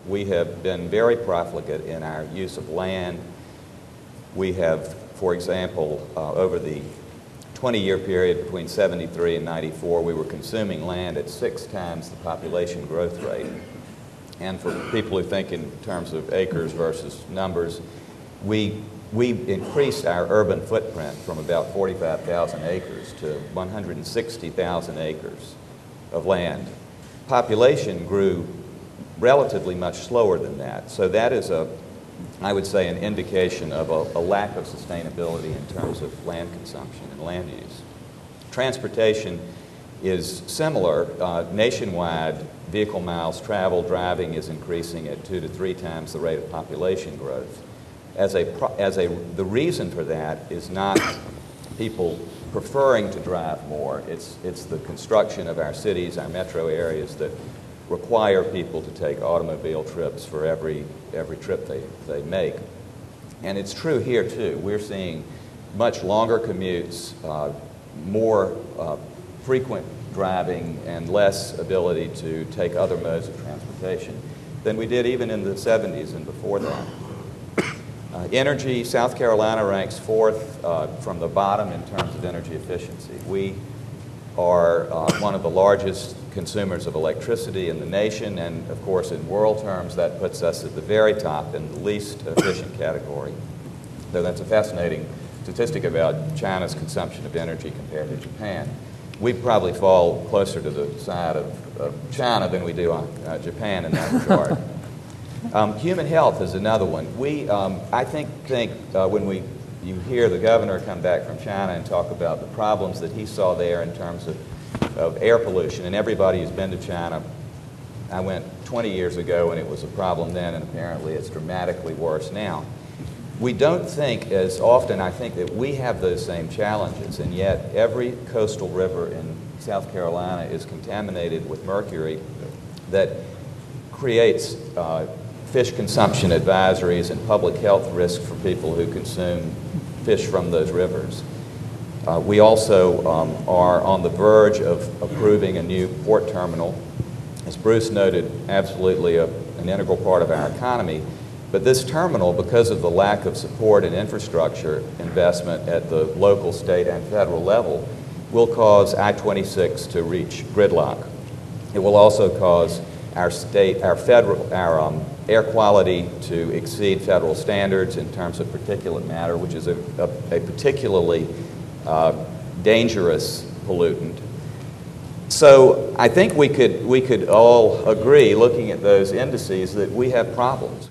We have been very profligate in our use of land. We have, for example, over the 20-year period between 73 and 94, we were consuming land at 6 times the population growth rate. And for people who think in terms of acres versus numbers, we increased our urban footprint from about 45,000 acres to 160,000 acres of land. Population grew relatively much slower than that. So that is, I would say, an indication of a lack of sustainability in terms of land consumption and land use. Transportation is similar. Nationwide, vehicle miles traveled, driving is increasing at 2 to 3 times the rate of population growth. The reason for that is not people preferring to drive more. It's the construction of our cities, our metro areas that require people to take automobile trips for every trip they make. And it's true here too. We're seeing much longer commutes, more frequent driving, and less ability to take other modes of transportation than we did even in the 70s and before that. Energy, South Carolina ranks 4th from the bottom in terms of energy efficiency. We are one of the largest consumers of electricity in the nation, and of course in world terms that puts us at the very top in the least efficient category. Though that's a fascinating statistic about China's consumption of energy compared to Japan. We probably fall closer to the side of China than we do on Japan in that regard. Human health is another one. I think when you hear the governor come back from China and talk about the problems that he saw there in terms of air pollution, and everybody who's been to China, I went 20 years ago and it was a problem then, and apparently it's dramatically worse now. We don't think as often, I think, that we have those same challenges, and yet every coastal river in South Carolina is contaminated with mercury that creates fish consumption advisories and public health risks for people who consume fish from those rivers. We also are on the verge of approving a new port terminal. As Bruce noted, absolutely an integral part of our economy. But this terminal, because of the lack of support and infrastructure investment at the local, state, and federal level, will cause I-26 to reach gridlock. It will also cause our air quality to exceed federal standards in terms of particulate matter, which is a particularly dangerous pollutant. So I think we could all agree, looking at those indices, that we have problems.